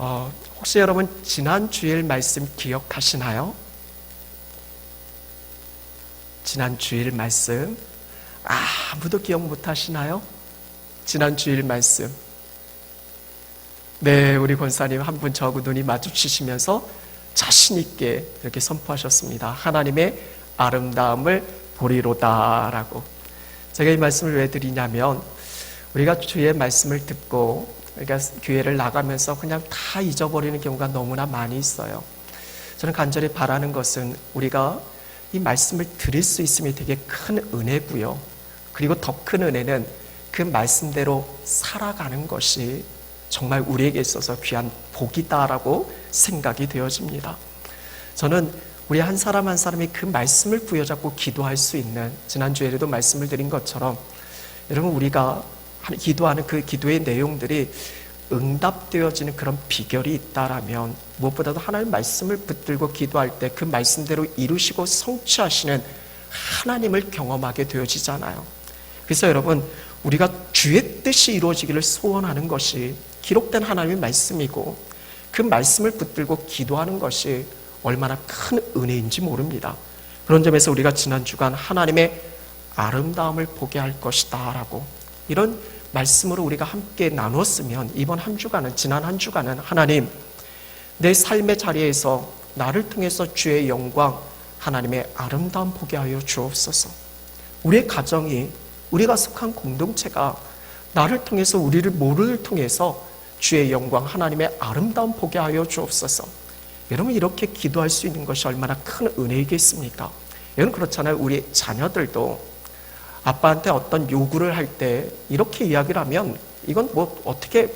혹시 여러분 지난 주일 말씀 기억하시나요? 지난 주일 말씀 아무도 기억 못하시나요? 지난 주일 말씀. 네, 우리 권사님 한 분 저하고 눈이 마주치시면서 자신 있게 이렇게 선포하셨습니다. 하나님의 아름다움을 보리로다라고. 제가 이 말씀을 왜 드리냐면 우리가 주의 말씀을 듣고 그러니까 교회를 나가면서 그냥 다 잊어버리는 경우가 너무나 많이 있어요. 저는 간절히 바라는 것은 우리가 이 말씀을 들을 수 있음이 되게 큰 은혜고요. 그리고 더 큰 은혜는 그 말씀대로 살아가는 것이 정말 우리에게 있어서 귀한 복이다라고 생각이 되어집니다. 저는 우리 한 사람 한 사람이 그 말씀을 부여잡고 기도할 수 있는, 지난주에도 말씀을 드린 것처럼 여러분 우리가 기도하는 그 기도의 내용들이 응답되어지는 그런 비결이 있다라면 무엇보다도 하나님의 말씀을 붙들고 기도할 때 그 말씀대로 이루시고 성취하시는 하나님을 경험하게 되어지잖아요. 그래서 여러분 우리가 주의 뜻이 이루어지기를 소원하는 것이 기록된 하나님의 말씀이고 그 말씀을 붙들고 기도하는 것이 얼마나 큰 은혜인지 모릅니다. 그런 점에서 우리가 지난 주간 하나님의 아름다움을 보게 할 것이다 라고 이런 말씀으로 우리가 함께 나눴으면 이번 한 주간은, 지난 한 주간은 하나님 내 삶의 자리에서 나를 통해서 주의 영광, 하나님의 아름다움 보게 하여 주옵소서. 우리의 가정이, 우리가 속한 공동체가 나를 통해서, 우리를 모두를 통해서 주의 영광, 하나님의 아름다움 보게 하여 주옵소서. 여러분 이렇게 기도할 수 있는 것이 얼마나 큰 은혜이겠습니까? 여러분 그렇잖아요. 우리 자녀들도 아빠한테 어떤 요구를 할 때 이렇게 이야기를 하면 이건 뭐 어떻게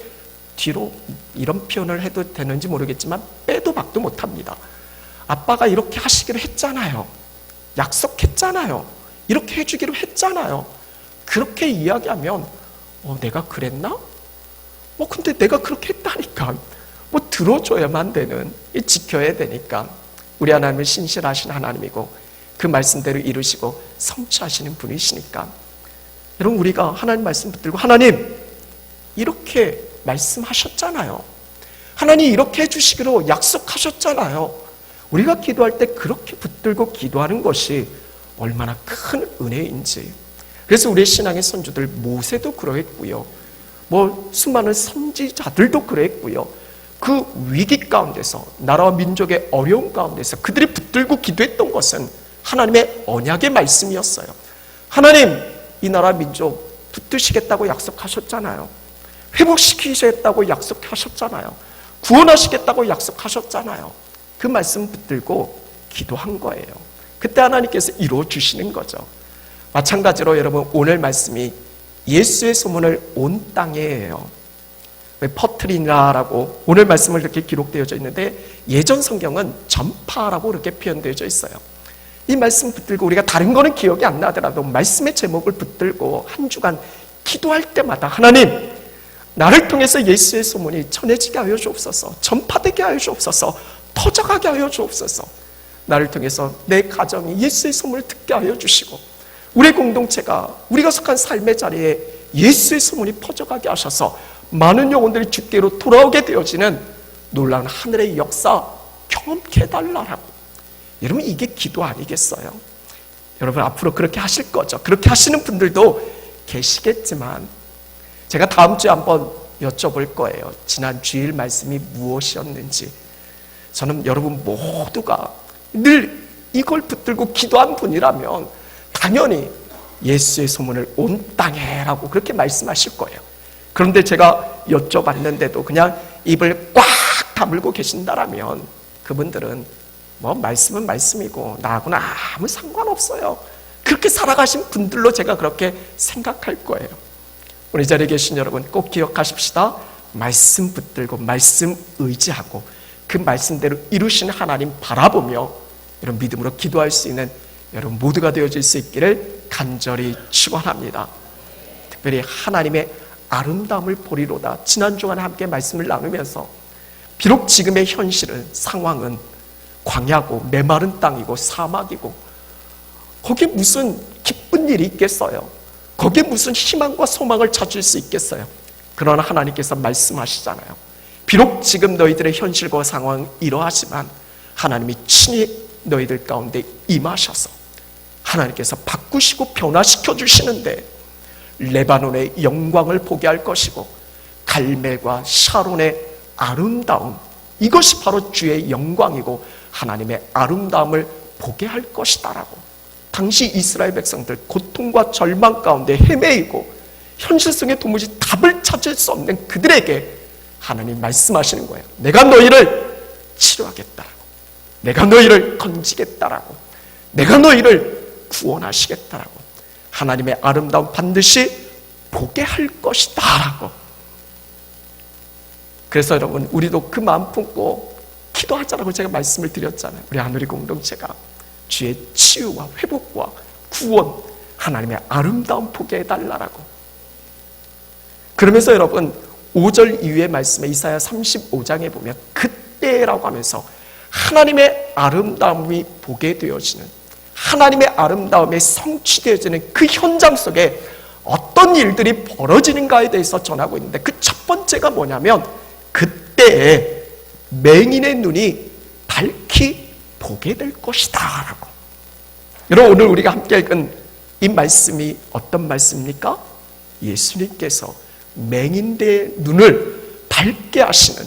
뒤로 이런 표현을 해도 되는지 모르겠지만 빼도 박도 못합니다. 아빠가 이렇게 하시기로 했잖아요. 약속했잖아요. 이렇게 해주기로 했잖아요. 그렇게 이야기하면 내가 그랬나? 근데 내가 그렇게 했다니까 들어줘야만 되는, 지켜야 되니까. 우리 하나님은 신실하신 하나님이고 그 말씀대로 이루시고 성취하시는 분이시니까 여러분 우리가 하나님 말씀 붙들고 하나님 이렇게 말씀하셨잖아요. 하나님 이렇게 해주시기로 약속하셨잖아요. 우리가 기도할 때 그렇게 붙들고 기도하는 것이 얼마나 큰 은혜인지. 그래서 우리의 신앙의 선조들 모세도 그러했고요. 수많은 선지자들도 그랬고요. 그 위기 가운데서, 나라와 민족의 어려움 가운데서 그들이 붙들고 기도했던 것은 하나님의 언약의 말씀이었어요. 하나님 이 나라 민족 붙드시겠다고 약속하셨잖아요. 회복시키시겠다고 약속하셨잖아요. 구원하시겠다고 약속하셨잖아요. 그 말씀 붙들고 기도한 거예요. 그때 하나님께서 이루어주시는 거죠. 마찬가지로 여러분 오늘 말씀이 예수의 소문을 온 땅에 해요. 퍼트리라라고 오늘 말씀을 이렇게 기록되어져 있는데 예전 성경은 전파라고 이렇게 표현되어져 있어요. 이 말씀 붙들고 우리가 다른 거는 기억이 안 나더라도 말씀의 제목을 붙들고 한 주간 기도할 때마다 하나님 나를 통해서 예수의 소문이 전해지게 하여 주옵소서, 전파되게 하여 주옵소서, 터져가게 하여 주옵소서. 나를 통해서 내 가정이 예수의 소문을 듣게 하여 주시고 우리 공동체가, 우리가 속한 삶의 자리에 예수의 소문이 퍼져가게 하셔서 많은 영혼들이 주께로 돌아오게 되어지는 놀라운 하늘의 역사 경험케 해달라고. 여러분 이게 기도 아니겠어요? 여러분 앞으로 그렇게 하실 거죠. 그렇게 하시는 분들도 계시겠지만 제가 다음 주에 한번 여쭤볼 거예요. 지난 주일 말씀이 무엇이었는지. 저는 여러분 모두가 늘 이걸 붙들고 기도한 분이라면 당연히 예수의 소문을 온 땅에 라고 그렇게 말씀하실 거예요. 그런데 제가 여쭤봤는데도 그냥 입을 꽉 다물고 계신다라면 그분들은 말씀은 말씀이고 나하고는 아무 상관없어요. 그렇게 살아가신 분들로 제가 그렇게 생각할 거예요. 우리 자리에 계신 여러분 꼭 기억하십시다. 말씀 붙들고 말씀 의지하고 그 말씀대로 이루시는 하나님 바라보며 이런 믿음으로 기도할 수 있는 여러분 모두가 되어질 수 있기를 간절히 축원합니다. 특별히 하나님의 아름다움을 보리로다. 지난 주간에 함께 말씀을 나누면서 비록 지금의 현실은, 상황은 광야고 메마른 땅이고 사막이고 거기에 무슨 기쁜 일이 있겠어요? 거기에 무슨 희망과 소망을 찾을 수 있겠어요? 그러나 하나님께서 말씀하시잖아요. 비록 지금 너희들의 현실과 상황은 이러하지만 하나님이 친히 너희들 가운데 임하셔서 하나님께서 바꾸시고 변화시켜 주시는데 레바논의 영광을 보게 할 것이고 갈멜과 샤론의 아름다움, 이것이 바로 주의 영광이고 하나님의 아름다움을 보게 할 것이다라고, 당시 이스라엘 백성들 고통과 절망 가운데 헤매이고 현실 속에 도무지 답을 찾을 수 없는 그들에게 하나님 말씀하시는 거예요. 내가 너희를 치료하겠다라고, 내가 너희를 건지겠다라고, 내가 너희를 구원하시겠다라고, 하나님의 아름다움 반드시 보게 할 것이다라고. 그래서 여러분, 우리도 그 마음 품고 기도하자라고 제가 말씀을 드렸잖아요. 우리 하늘의 공동체가 주의 치유와 회복과 구원, 하나님의 아름다움 보게 해달라고. 그러면서 여러분, 5절 이후의 말씀에 이사야 35장에 보면 그때라고 하면서 하나님의 아름다움이 보게 되어지는, 하나님의 아름다움이 성취되어지는 그 현장 속에 어떤 일들이 벌어지는가에 대해서 전하고 있는데, 그 첫 번째가 뭐냐면 그때에 맹인의 눈이 밝히 보게 될 것이다 라고. 여러분, 오늘 우리가 함께 읽은 이 말씀이 어떤 말씀입니까? 예수님께서 맹인의 눈을 밝게 하시는,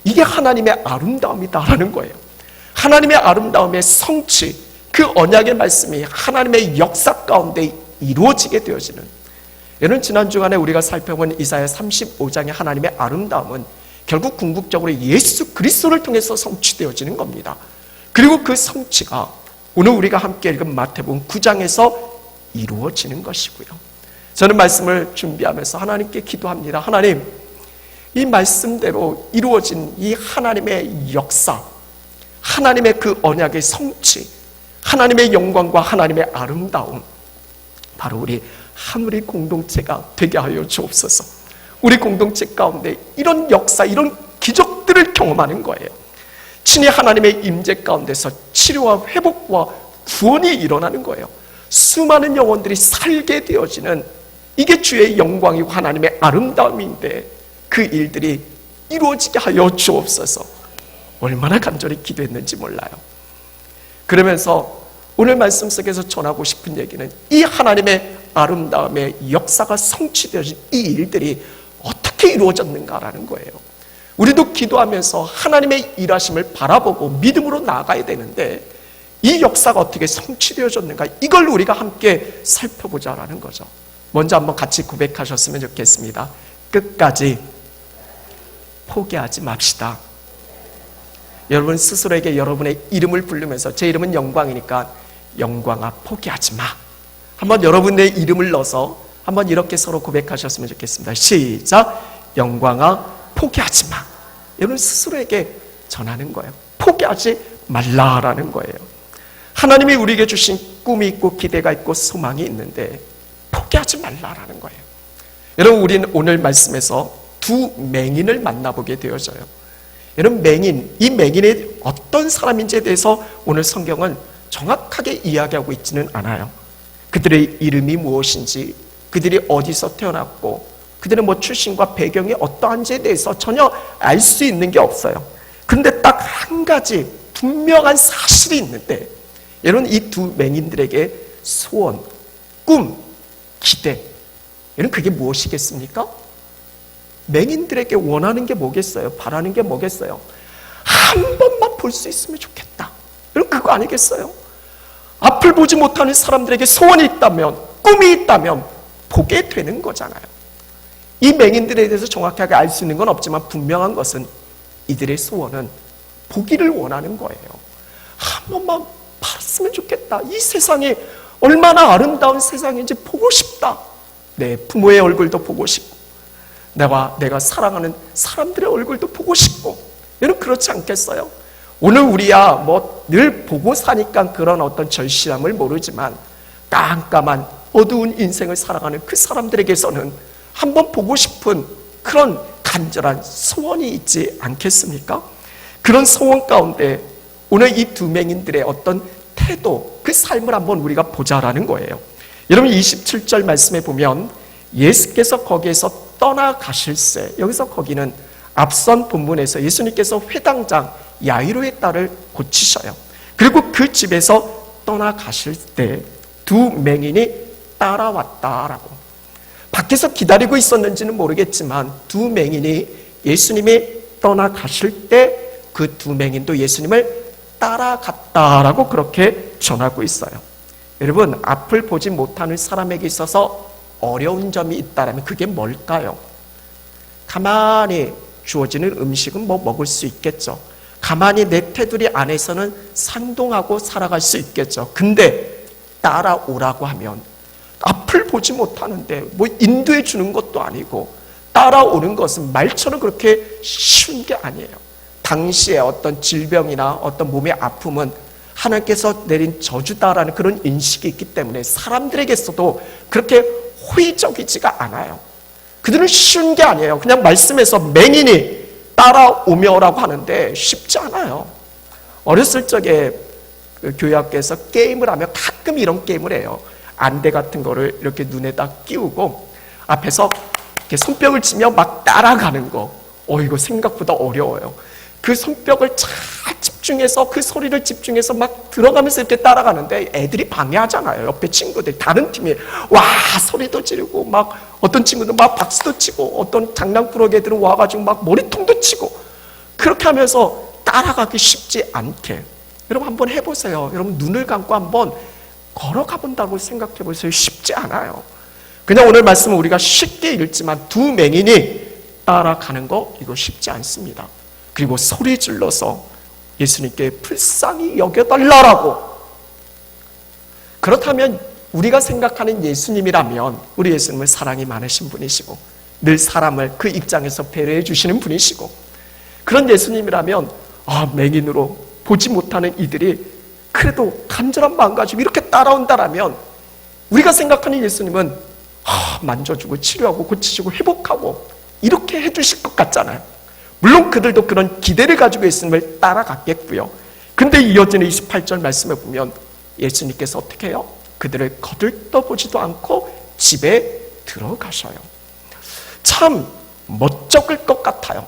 이게 하나님의 아름다움이다라는 거예요. 하나님의 아름다움의 성취, 그 언약의 말씀이 하나님의 역사 가운데 이루어지게 되어지는. 여러분, 지난 주간에 우리가 살펴본 이사야 35장의 하나님의 아름다움은 결국 궁극적으로 예수 그리스도를 통해서 성취되어지는 겁니다. 그리고 그 성취가 오늘 우리가 함께 읽은 마태복음 9장에서 이루어지는 것이고요. 저는 말씀을 준비하면서 하나님께 기도합니다. 하나님, 이 말씀대로 이루어진 이 하나님의 역사, 하나님의 그 언약의 성취, 하나님의 영광과 하나님의 아름다움, 바로 우리 하늘의 공동체가 되게 하여 주옵소서. 우리 공동체 가운데 이런 역사, 이런 기적들을 경험하는 거예요. 친히 하나님의 임재 가운데서 치료와 회복과 구원이 일어나는 거예요. 수많은 영혼들이 살게 되어지는, 이게 주의 영광이고 하나님의 아름다움인데 그 일들이 이루어지게 하여 주옵소서. 얼마나 간절히 기도했는지 몰라요. 그러면서 오늘 말씀 속에서 전하고 싶은 얘기는 이 하나님의 아름다움의 역사가 성취되어진 이 일들이 어떻게 이루어졌는가라는 거예요. 우리도 기도하면서 하나님의 일하심을 바라보고 믿음으로 나아가야 되는데 이 역사가 어떻게 성취되어졌는가, 이걸 우리가 함께 살펴보자라는 거죠. 먼저 한번 같이 고백하셨으면 좋겠습니다. 끝까지 포기하지 맙시다. 여러분 스스로에게 여러분의 이름을 부르면서, 제 이름은 영광이니까 영광아 포기하지 마. 한번 여러분의 이름을 넣어서 한번 이렇게 서로 고백하셨으면 좋겠습니다. 시작. 영광아 포기하지 마. 여러분 스스로에게 전하는 거예요. 포기하지 말라라는 거예요. 하나님이 우리에게 주신 꿈이 있고 기대가 있고 소망이 있는데 포기하지 말라라는 거예요. 여러분, 우리는 오늘 말씀에서 두 맹인을 만나보게 되어져요. 여러분, 맹인, 이 맹인이 어떤 사람인지에 대해서 오늘 성경은 정확하게 이야기하고 있지는 않아요. 그들의 이름이 무엇인지, 그들이 어디서 태어났고, 그들의 뭐 출신과 배경이 어떠한지에 대해서 전혀 알 수 있는 게 없어요. 그런데 딱 한 가지 분명한 사실이 있는데, 여러분 이 두 맹인들에게 소원, 꿈, 기대, 여러분 그게 무엇이겠습니까? 맹인들에게 원하는 게 뭐겠어요? 바라는 게 뭐겠어요? 한 번만 볼 수 있으면 좋겠다. 여러분 그거 아니겠어요? 앞을 보지 못하는 사람들에게 소원이 있다면, 꿈이 있다면 보게 되는 거잖아요. 이 맹인들에 대해서 정확하게 알 수 있는 건 없지만 분명한 것은 이들의 소원은 보기를 원하는 거예요. 한 번만 봤으면 좋겠다. 이 세상이 얼마나 아름다운 세상인지 보고 싶다. 내 부모의 얼굴도 보고 싶고, 내가 사랑하는 사람들의 얼굴도 보고 싶고. 여러분 그렇지 않겠어요? 오늘 우리야 뭐 늘 보고 사니까 그런 어떤 절실함을 모르지만 깜깜한 어두운 인생을 살아가는 그 사람들에게서는 한번 보고 싶은 그런 간절한 소원이 있지 않겠습니까? 그런 소원 가운데 오늘 이 두 맹인들의 어떤 태도, 그 삶을 한번 우리가 보자라는 거예요. 여러분 27절 말씀에 보면 예수께서 거기에서 떠나가실새, 여기서 거기는 앞선 본문에서 예수님께서 회당장 야이로의 딸을 고치셔요. 그리고 그 집에서 떠나가실 때 두 맹인이 따라왔다라고. 밖에서 기다리고 있었는지는 모르겠지만 두 맹인이 예수님이 떠나가실 때 그 두 맹인도 예수님을 따라갔다라고 그렇게 전하고 있어요. 여러분, 앞을 보지 못하는 사람에게 있어서 어려운 점이 있다면 그게 뭘까요? 가만히 주어지는 음식은 뭐 먹을 수 있겠죠. 가만히 내 테두리 안에서는 상동하고 살아갈 수 있겠죠. 근데 따라오라고 하면 앞을 보지 못하는데 뭐 인도해 주는 것도 아니고 따라오는 것은 말처럼 그렇게 쉬운 게 아니에요. 당시에 어떤 질병이나 어떤 몸의 아픔은 하나님께서 내린 저주다라는 그런 인식이 있기 때문에 사람들에게서도 그렇게 호의적이지가 않아요. 그들은 쉬운 게 아니에요. 그냥 말씀에서 맹인이 따라오며라고 하는데 쉽지 않아요. 어렸을 적에 그 교회학교에서 게임을 하면 가끔 이런 게임을 해요. 안대 같은 거를 이렇게 눈에다 끼우고 앞에서 이렇게 손뼉을 치며 막 따라가는 거. 이거 생각보다 어려워요. 그 손뼉을 잘 집중해서 그 소리를 집중해서 막 들어가면서 이렇게 따라가는데 애들이 방해하잖아요. 옆에 친구들, 다른 팀이 와 소리도 지르고 막 어떤 친구들 막 박수도 치고 어떤 장난꾸러기 애들은 와가지고 막 머리통도 치고 그렇게 하면서 따라가기 쉽지 않게. 여러분 한번 해보세요. 여러분 눈을 감고 한번 걸어가 본다고 생각해 보세요. 쉽지 않아요. 그냥 오늘 말씀은 우리가 쉽게 읽지만 두 맹인이 따라가는 거 이거 쉽지 않습니다. 그리고 소리 질러서 예수님께 불쌍히 여겨달라라고. 그렇다면 우리가 생각하는 예수님이라면 우리 예수님은 사랑이 많으신 분이시고 늘 사람을 그 입장에서 배려해 주시는 분이시고 그런 예수님이라면 맹인으로 보지 못하는 이들이 그래도 간절한 마음 가지고 이렇게 따라온다라면 우리가 생각하는 예수님은 만져주고 치료하고 고치시고 회복하고 이렇게 해주실 것 같잖아요. 물론 그들도 그런 기대를 가지고 예수님을 따라갔겠고요. 근데 이어지는 28절 말씀을 보면 예수님께서 어떻게 해요? 그들을 거들떠보지도 않고 집에 들어가셔요. 참 멋쩍을 것 같아요.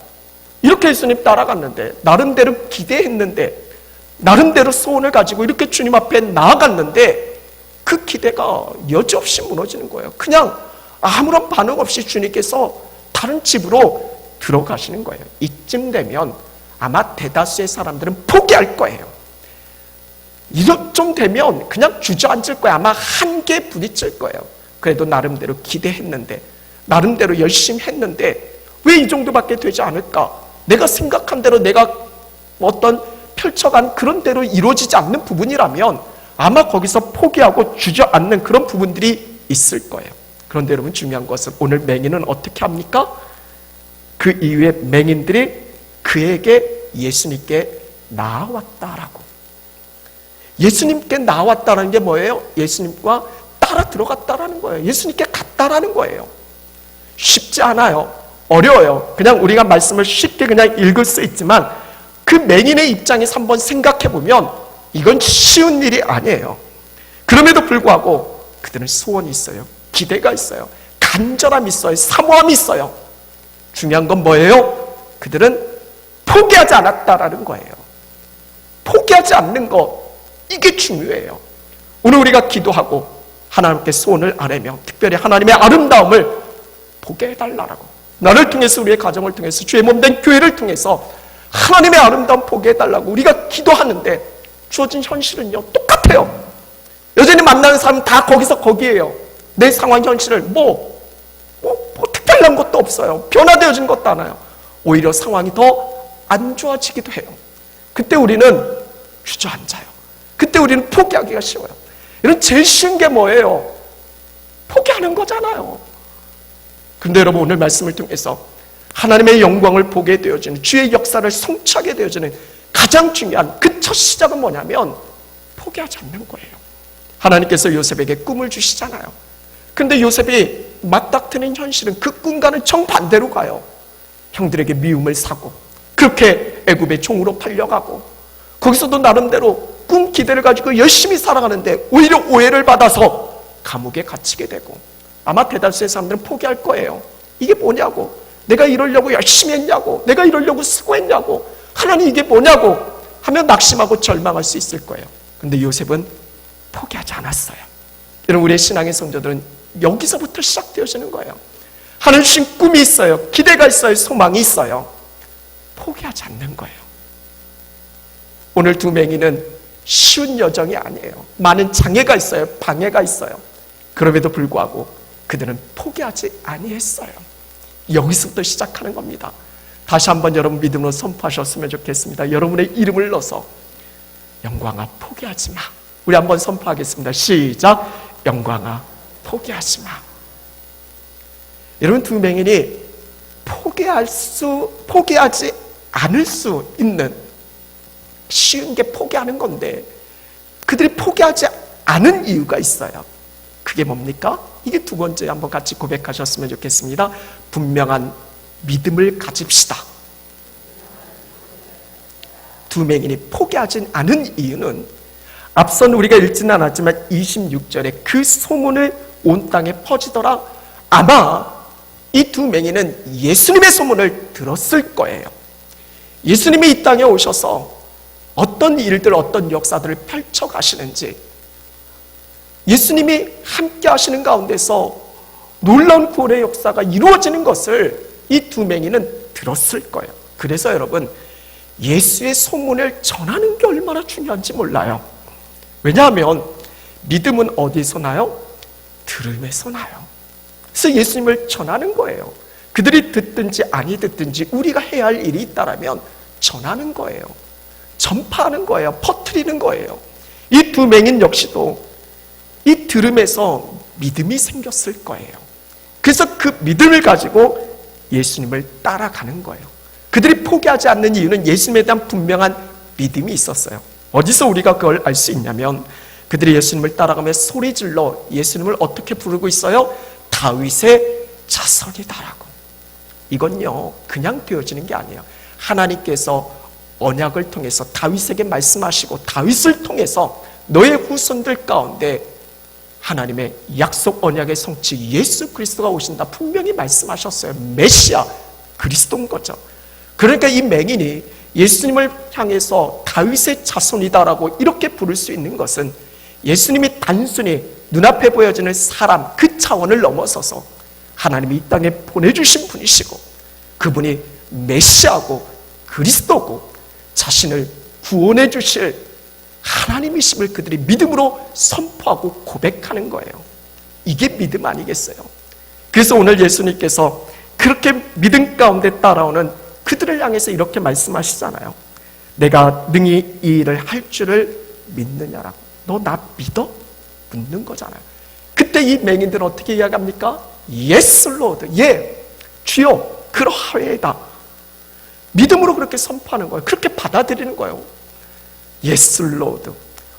이렇게 예수님 따라갔는데 나름대로 기대했는데 나름대로 소원을 가지고 이렇게 주님 앞에 나아갔는데 그 기대가 여지없이 무너지는 거예요. 그냥 아무런 반응 없이 주님께서 다른 집으로 들어가시는 거예요. 이쯤 되면 아마 대다수의 사람들은 포기할 거예요. 이쯤 되면 그냥 주저앉을 거예요. 아마 한계 부딪힐 거예요. 그래도 나름대로 기대했는데 나름대로 열심히 했는데 왜 이 정도밖에 되지 않을까? 내가 생각한 대로 내가 어떤 펼쳐간 그런 대로 이루어지지 않는 부분이라면 아마 거기서 포기하고 주저앉는 그런 부분들이 있을 거예요. 그런데 여러분 중요한 것은 오늘 맹인은 어떻게 합니까? 그 이후에 맹인들이 그에게 예수님께 나아왔다라고. 예수님께 나아왔다는 게 뭐예요? 예수님과 따라 들어갔다라는 거예요. 예수님께 갔다라는 거예요. 쉽지 않아요. 어려워요. 그냥 우리가 말씀을 쉽게 그냥 읽을 수 있지만 그 맹인의 입장에서 한번 생각해 보면 이건 쉬운 일이 아니에요. 그럼에도 불구하고 그들은 소원이 있어요. 기대가 있어요. 간절함이 있어요. 사모함이 있어요. 중요한 건 뭐예요? 그들은 포기하지 않았다라는 거예요. 포기하지 않는 것, 이게 중요해요. 오늘 우리가 기도하고 하나님께 소원을 아뢰며 특별히 하나님의 아름다움을 보게 해달라고, 나를 통해서 우리의 가정을 통해서 주의 몸된 교회를 통해서 하나님의 아름다움 보게 해달라고 우리가 기도하는데 주어진 현실은요 똑같아요. 여전히 만나는 사람 다 거기서 거기에요. 내 상황 현실을 뭐 특별한 것도 없어요. 변화되어진 것도 않아요. 오히려 상황이 더 안 좋아지기도 해요. 그때 우리는 주저앉아요. 그때 우리는 포기하기가 쉬워요. 이런 제일 쉬운 게 뭐예요? 포기하는 거잖아요. 근데 여러분 오늘 말씀을 통해서 하나님의 영광을 보게 되어지는, 주의 역사를 성취하게 되어지는 가장 중요한 그 첫 시작은 뭐냐면 포기하지 않는 거예요. 하나님께서 요셉에게 꿈을 주시잖아요. 근데 요셉이 맞닥뜨린 현실은 그 꿈과는 정반대로 가요. 형들에게 미움을 사고 그렇게 애굽의 종으로 팔려가고 거기서도 나름대로 꿈 기대를 가지고 열심히 살아가는데 오히려 오해를 받아서 감옥에 갇히게 되고 아마 대다수의 사람들은 포기할 거예요. 이게 뭐냐고. 내가 이러려고 열심히 했냐고, 내가 이러려고 수고했냐고, 하나님 이게 뭐냐고 하면 낙심하고 절망할 수 있을 거예요. 그런데 요셉은 포기하지 않았어요. 여러분, 우리의 신앙의 성도들은 여기서부터 시작되어지는 거예요. 하나님 주신 꿈이 있어요. 기대가 있어요. 소망이 있어요. 포기하지 않는 거예요. 오늘 두 맹인은 쉬운 여정이 아니에요. 많은 장애가 있어요. 방해가 있어요. 그럼에도 불구하고 그들은 포기하지 아니했어요. 여기서부터 시작하는 겁니다. 다시 한번 여러분 믿음으로 선포하셨으면 좋겠습니다. 여러분의 이름을 넣어서 영광아 포기하지 마. 우리 한번 선포하겠습니다. 시작. 영광아 포기하지 마. 여러분, 두 맹인이 포기하지 않을 수 있는, 쉬운 게 포기하는 건데 그들이 포기하지 않은 이유가 있어요. 그게 뭡니까? 이게 두 번째 한번 같이 고백하셨으면 좋겠습니다. 분명한 믿음을 가집시다. 두 맹인이 포기하지 않은 이유는 앞선 우리가 읽지는 않았지만 26절에 그 소문을 온 땅에 퍼지더라. 아마 이 두 맹인은 예수님의 소문을 들었을 거예요. 예수님이 이 땅에 오셔서 어떤 일들, 어떤 역사들을 펼쳐가시는지, 예수님이 함께 하시는 가운데서 놀라운 구원의 역사가 이루어지는 것을 이 두 맹인은 들었을 거예요. 그래서 여러분, 예수의 소문을 전하는 게 얼마나 중요한지 몰라요. 왜냐하면 믿음은 어디서 나요? 들음에서 나요. 그래서 예수님을 전하는 거예요. 그들이 듣든지 아니 듣든지 우리가 해야 할 일이 있다면 전하는 거예요. 전파하는 거예요. 퍼뜨리는 거예요. 이 두 맹인 역시도 이 들음에서 믿음이 생겼을 거예요. 그래서 그 믿음을 가지고 예수님을 따라가는 거예요. 그들이 포기하지 않는 이유는 예수님에 대한 분명한 믿음이 있었어요. 어디서 우리가 그걸 알 수 있냐면 그들이 예수님을 따라가며 소리질러 예수님을 어떻게 부르고 있어요? 다윗의 자손이다라고. 이건요 그냥 되어지는 게 아니에요. 하나님께서 언약을 통해서 다윗에게 말씀하시고 다윗을 통해서 너의 후손들 가운데 하나님의 약속 언약의 성취 예수 그리스도가 오신다 분명히 말씀하셨어요. 메시아 그리스도인 거죠. 그러니까 이 맹인이 예수님을 향해서 다윗의 자손이다라고 이렇게 부를 수 있는 것은 예수님이 단순히 눈앞에 보여지는 사람 그 차원을 넘어서서 하나님이 이 땅에 보내주신 분이시고 그분이 메시아고 그리스도고 자신을 구원해 주실 하나님이심을 그들이 믿음으로 선포하고 고백하는 거예요. 이게 믿음 아니겠어요? 그래서 오늘 예수님께서 그렇게 믿음 가운데 따라오는 그들을 향해서 이렇게 말씀하시잖아요. 내가 능히 이 일을 할 줄을 믿느냐라고. 너 나 믿어? 묻는 거잖아요. 그때 이 맹인들은 어떻게 이야기합니까? Yes, Lord. 예, 주여 그러하여이다. 믿음으로 그렇게 선포하는 거예요. 그렇게 받아들이는 거예요. Yes, Lord.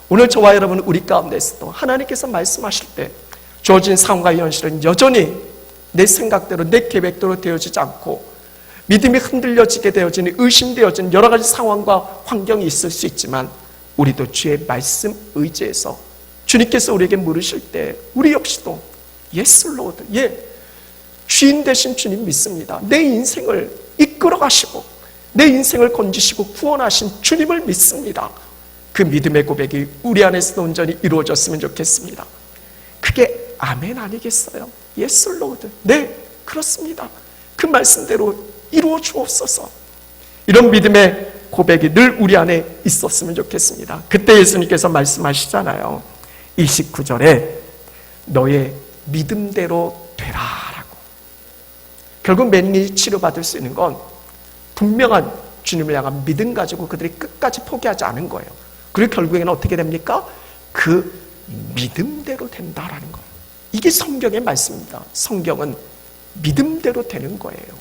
오늘 저와 여러분 우리 가운데서도 하나님께서 말씀하실 때 주어진 상황과 현실은 여전히 내 생각대로 내 계획대로 되어지지 않고 믿음이 흔들려지게 되어지는 의심되어지는 여러 가지 상황과 환경이 있을 수 있지만 우리도 주의 말씀 의지해서 주님께서 우리에게 물으실 때 우리 역시도 Yes, Lord. 예, 주인 되신 주님 믿습니다. 내 인생을 이끌어 가시고 내 인생을 건지시고 구원하신 주님을 믿습니다. 그 믿음의 고백이 우리 안에서도 온전히 이루어졌으면 좋겠습니다. 그게 아멘 아니겠어요? Yes, Lord. 네, 그렇습니다. 그 말씀대로 이루어 주옵소서. 이런 믿음의 고백이 늘 우리 안에 있었으면 좋겠습니다. 그때 예수님께서 말씀하시잖아요. 29절에 너의 믿음대로 되라라고. 결국 맹인이 치료받을 수 있는 건 분명한 주님을 향한 믿음 가지고 그들이 끝까지 포기하지 않은 거예요. 그리고 결국에는 어떻게 됩니까? 그 믿음대로 된다라는 거예요. 이게 성경의 말씀입니다. 성경은 믿음대로 되는 거예요.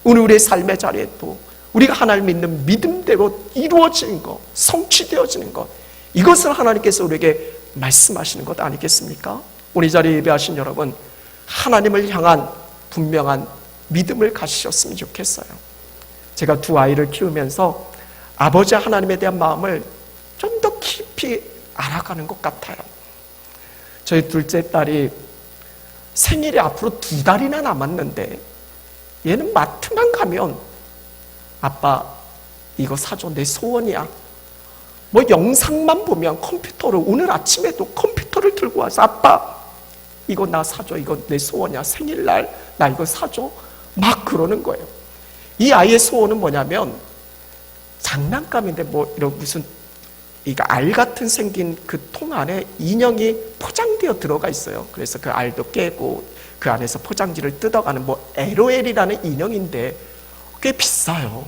오늘 우리의 삶의 자리에도 우리가 하나님 믿는 믿음대로 이루어지는 것, 성취되어지는 것, 이것을 하나님께서 우리에게 말씀하시는 것 아니겠습니까? 오늘 이 자리에 예배하신 여러분, 하나님을 향한 분명한 믿음을 가지셨으면 좋겠어요. 제가 두 아이를 키우면서 아버지 하나님에 대한 마음을 좀 더 깊이 알아가는 것 같아요. 저희 둘째 딸이 생일이 앞으로 2달이나 남았는데 얘는 마트만 가면 아빠 이거 사줘, 내 소원이야. 뭐 영상만 보면 컴퓨터를, 오늘 아침에도 컴퓨터를 들고 와서 아빠 이거 나 사줘, 이거 내 소원이야, 생일날 나 이거 사줘, 막 그러는 거예요. 이 아이의 소원은 뭐냐면 장난감인데 뭐 이런 무슨 이거 알 같은 생긴 그 통 안에 인형이 포장되어 들어가 있어요. 그래서 그 알도 깨고 그 안에서 포장지를 뜯어가는 뭐 LOL이라는 인형인데 꽤 비싸요.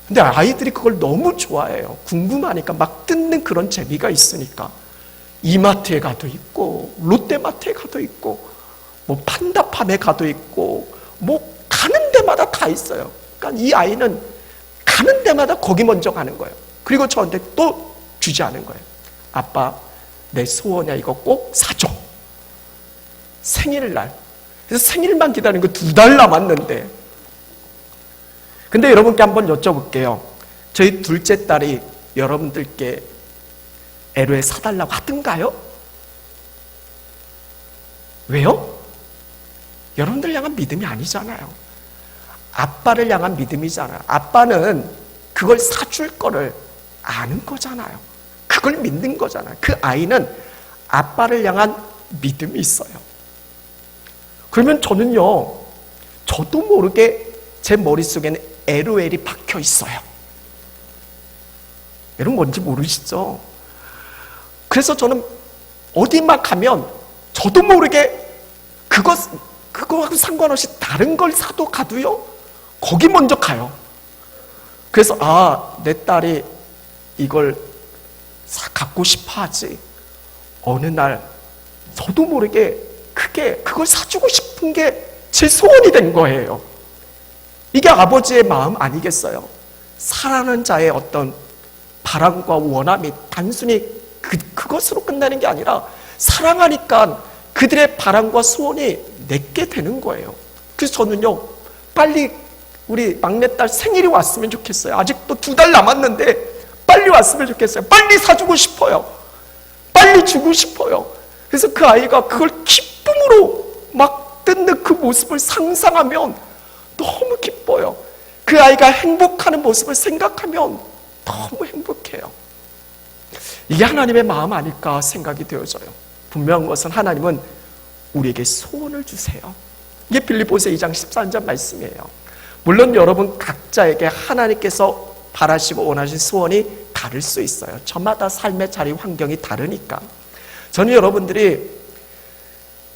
근데 아이들이 그걸 너무 좋아해요. 궁금하니까 막 뜯는 그런 재미가 있으니까 이마트에 가도 있고 롯데마트에 가도 있고 뭐 판다팜에 가도 있고 뭐 가는 데마다 다 있어요. 그러니까 이 아이는 가는 데마다 거기 먼저 가는 거예요. 그리고 저한테 또 주지 않은 거예요. 아빠 내 소원이야, 이거 꼭 사줘. 생일날. 그래서 생일만 기다리는 거 2달 남았는데. 근데 여러분께 한번 여쭤볼게요. 저희 둘째 딸이 여러분들께 LOL 사달라고 하던가요? 왜요? 여러분들 향한 믿음이 아니잖아요. 아빠를 향한 믿음이잖아요. 아빠는 그걸 사줄 거를 아는 거잖아요. 그걸 믿는 거잖아요. 그 아이는 아빠를 향한 믿음이 있어요. 그러면 저는요, 저도 모르게 제 머릿속에는 LOL이 박혀 있어요. 여러분 뭔지 모르시죠? 그래서 저는 어디만 가면 저도 모르게 그거하고 상관없이 다른 걸 사도 가도요, 거기 먼저 가요. 그래서 내 딸이 이걸 갖고 싶어 하지. 어느 날 저도 모르게 그걸 사주고 싶은 게 제 소원이 된 거예요. 이게 아버지의 마음 아니겠어요? 사랑하는 자의 어떤 바람과 원함이 단순히 그것으로 끝나는 게 아니라 사랑하니까 그들의 바람과 소원이 내게 되는 거예요. 그래서 저는요, 빨리 우리 막내딸 생일이 왔으면 좋겠어요. 아직도 2달 남았는데 빨리 왔으면 좋겠어요. 빨리 사주고 싶어요. 빨리 주고 싶어요. 그래서 그 아이가 그걸 기쁨으로 막 뜯는 그 모습을 상상하면 너무 기뻐요. 그 아이가 행복하는 모습을 생각하면 너무 행복해요. 이게 하나님의 마음 아닐까 생각이 되어져요. 분명한 것은 하나님은 우리에게 소원을 주세요. 이게 빌립보서 2장 14절 말씀이에요. 물론 여러분 각자에게 하나님께서 바라시고 원하신 소원이 다를 수 있어요. 저마다 삶의 자리 환경이 다르니까. 저는 여러분들이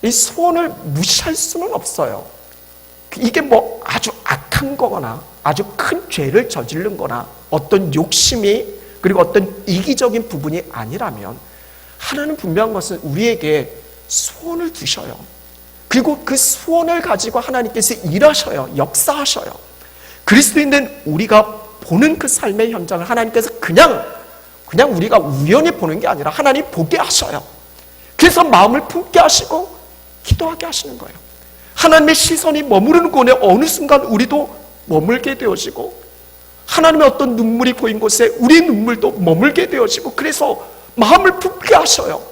이 소원을 무시할 수는 없어요. 이게 뭐 아주 악한 거거나 아주 큰 죄를 저지른 거나 어떤 욕심이 그리고 어떤 이기적인 부분이 아니라면 하나는 분명한 것은 우리에게 소원을 주셔요. 그리고 그 소원을 가지고 하나님께서 일하셔요. 역사하셔요. 그리스도인된 우리가 보는 그 삶의 현장을 하나님께서 그냥 우리가 우연히 보는 게 아니라 하나님 보게 하셔요. 그래서 마음을 품게 하시고 기도하게 하시는 거예요. 하나님의 시선이 머무르는 곳에 어느 순간 우리도 머물게 되어지고 하나님의 어떤 눈물이 보인 곳에 우리의 눈물도 머물게 되어지고 그래서 마음을 품게 하셔요.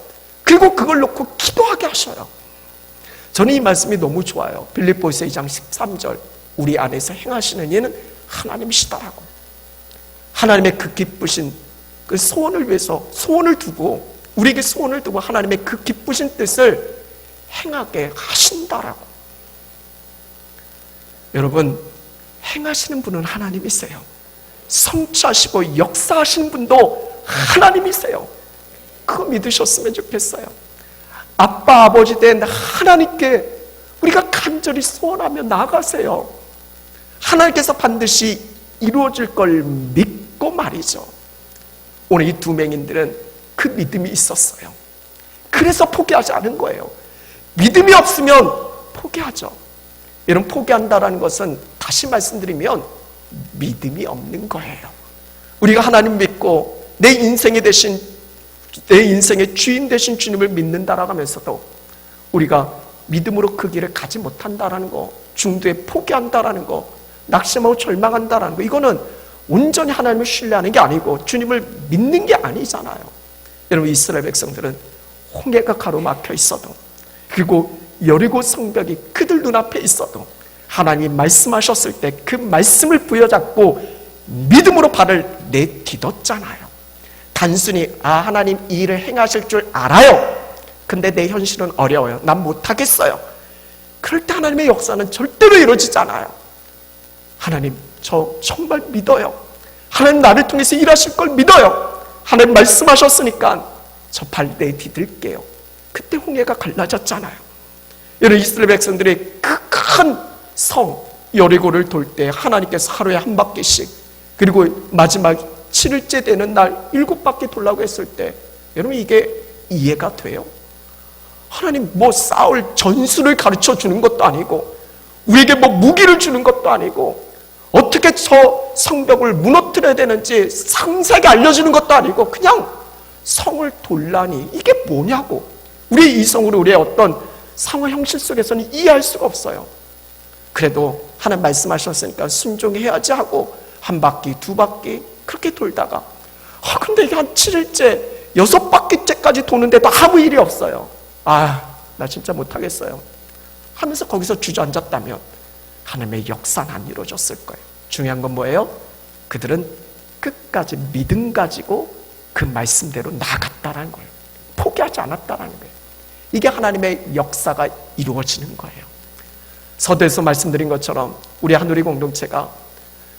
그리고 그걸 놓고 기도하게 하셔요. 저는 이 말씀이 너무 좋아요. 빌립보서 2장 13절 우리 안에서 행하시는 이는 하나님이시다라고. 하나님의 그 기쁘신 그 소원을 위해서 소원을 두고 우리에게 소원을 두고 하나님의 그 기쁘신 뜻을 행하게 하신다라고. 여러분 행하시는 분은 하나님이세요. 성취하시고 역사하시는 분도 하나님이세요. 그거 믿으셨으면 좋겠어요. 아빠 아버지 된 하나님께 우리가 간절히 소원하며 나아가세요. 하나님께서 반드시 이루어질 걸 믿고 말이죠. 오늘 이 2맹인들은 그 믿음이 있었어요. 그래서 포기하지 않은 거예요. 믿음이 없으면 포기하죠. 여러분 포기한다는 것은 다시 말씀드리면 믿음이 없는 거예요. 우리가 하나님 믿고 내 인생의 주인 되신 주님을 믿는다라고 하면서도 우리가 믿음으로 그 길을 가지 못한다라는 거, 중도에 포기한다라는 거, 낙심하고 절망한다라는 거, 이거는 온전히 하나님을 신뢰하는 게 아니고 주님을 믿는 게 아니잖아요. 여러분 이스라엘 백성들은 홍해가 가로막혀 있어도 그리고 여리고 성벽이 그들 눈앞에 있어도 하나님이 말씀하셨을 때 그 말씀을 부여잡고 믿음으로 발을 내딛었잖아요. 단순히 하나님 이 일을 행하실 줄 알아요. 근데 내 현실은 어려워요. 난 못하겠어요. 그럴 때 하나님의 역사는 절대로 이루어지잖아요. 하나님, 저 정말 믿어요. 하나님 나를 통해서 일하실 걸 믿어요. 하나님 말씀하셨으니까 저 발 내디딜게요. 그때 홍해가 갈라졌잖아요. 여러분, 이스라엘 백성들이 그 큰 성 여리고를 돌 때 하나님께서 하루에 한 바퀴씩, 그리고 마지막 7일째 되는 날 7바퀴 돌라고 했을 때, 여러분 이게 이해가 돼요? 하나님 뭐 싸울 전술을 가르쳐 주는 것도 아니고, 우리에게 뭐 무기를 주는 것도 아니고, 어떻게 저 성벽을 무너뜨려야 되는지 상세하게 알려주는 것도 아니고, 그냥 성을 돌라니 이게 뭐냐고. 우리의 이성으로 우리의 어떤 상호 형식 속에서는 이해할 수가 없어요. 그래도 하나님 말씀하셨으니까 순종해야지 하고 한 바퀴, 두 바퀴 그렇게 돌다가 근데 이게 한 7일째, 6바퀴째까지 도는데도 아무 일이 없어요. 나 진짜 못하겠어요 하면서 거기서 주저앉았다면 하나님의 역사는 안 이루어졌을 거예요. 중요한 건 뭐예요? 그들은 끝까지 믿음 가지고 그 말씀대로 나아갔다는 거예요. 포기하지 않았다는 거예요. 이게 하나님의 역사가 이루어지는 거예요. 서두에서 말씀드린 것처럼 우리 한우리 공동체가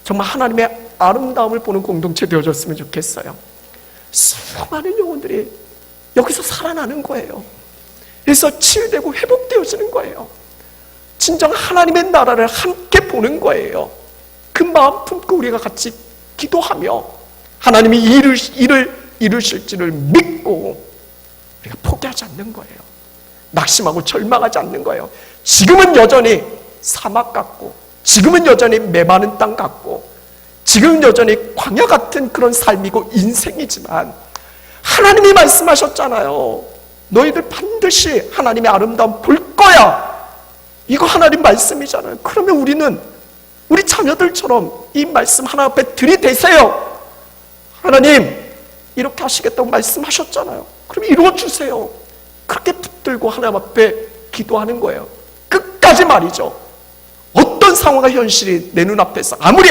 정말 하나님의 아름다움을 보는 공동체 되어졌으면 좋겠어요. 수많은 영혼들이 여기서 살아나는 거예요. 그래서 치유되고 회복되어지는 거예요. 진정 하나님의 나라를 함께 보는 거예요. 그 마음 품고 우리가 같이 기도하며 하나님이 일을 이루실지를 믿고 우리가 포기하지 않는 거예요. 낙심하고 절망하지 않는 거예요. 지금은 여전히 사막 같고, 지금은 여전히 메마른 땅 같고, 지금은 여전히 광야 같은 그런 삶이고 인생이지만 하나님이 말씀하셨잖아요. 너희들 반드시 하나님의 아름다움 볼 거야. 이거 하나님 말씀이잖아요. 그러면 우리는 우리 자녀들처럼 이 말씀 하나 앞에 들이대세요. 하나님 이렇게 하시겠다고 말씀하셨잖아요. 그럼 이루어주세요. 그렇게 붙들고 하나님 앞에 기도하는 거예요. 끝까지 말이죠. 어떤 상황과 현실이 내 눈앞에서 아무리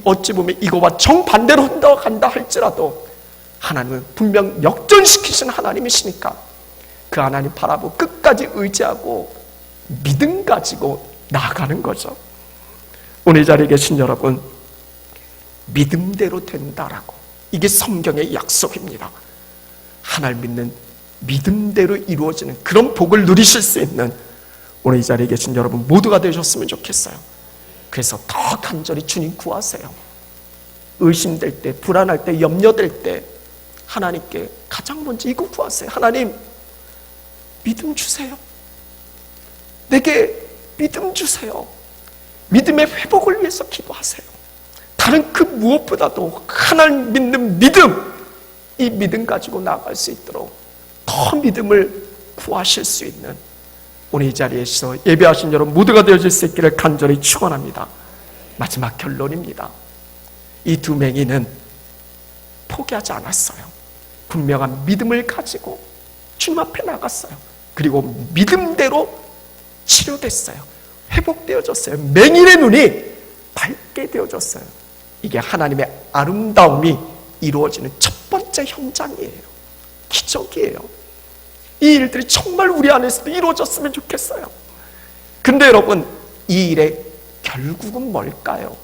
어찌 보면 이거와 정반대로 흘러간다 할지라도 하나님은 분명 역전시키신 하나님이시니까 그 하나님 바라보고 끝까지 의지하고 믿음 가지고 나아가는 거죠. 오늘 이 자리에 계신 여러분, 믿음대로 된다라고, 이게 성경의 약속입니다. 하나님 믿는 믿음대로 이루어지는 그런 복을 누리실 수 있는 오늘 이 자리에 계신 여러분 모두가 되셨으면 좋겠어요. 그래서 더 간절히 주님 구하세요. 의심될 때, 불안할 때, 염려될 때 하나님께 가장 먼저 이거 구하세요. 하나님 믿음 주세요. 내게 믿음 주세요. 믿음의 회복을 위해서 기도하세요. 다른 그 무엇보다도 하나님 믿는 믿음, 이 믿음 가지고 나아갈 수 있도록 더 믿음을 구하실 수 있는 오늘 이 자리에서 예배하신 여러분 모두가 되어질 수 있기를 간절히 축원합니다. 마지막 결론입니다. 이 두 맹인은 포기하지 않았어요. 분명한 믿음을 가지고 주님 앞에 나갔어요. 그리고 믿음대로 치료됐어요. 회복되어졌어요. 맹인의 눈이 밝게 되어졌어요. 이게 하나님의 아름다움이 이루어지는 첫 번째 현장이에요. 기적이에요. 이 일들이 정말 우리 안에서도 이루어졌으면 좋겠어요. 근데 여러분, 이 일의 결국은 뭘까요?